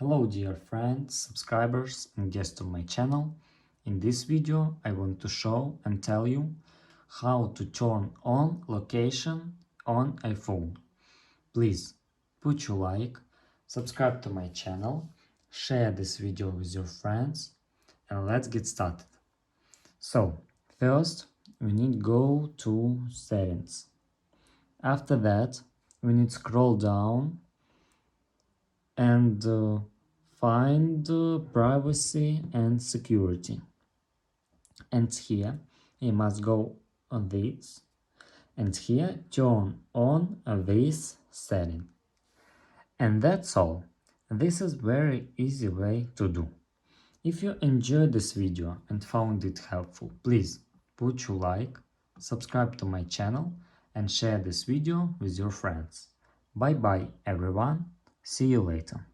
Hello dear friends, subscribers and guests of my channel. In this video I want to show and tell you how to turn on location on iPhone. Please put your like, subscribe to my channel, share this video with your friends and let's get started. So first we need go to settings. After that we need scroll down and find privacy and security, and here you must go on this and here turn on this setting, and that's all. This is very easy way to do. If you enjoyed this video and found it helpful, please put your like, subscribe to my channel and share this video with your friends. Bye bye everyone, see you later.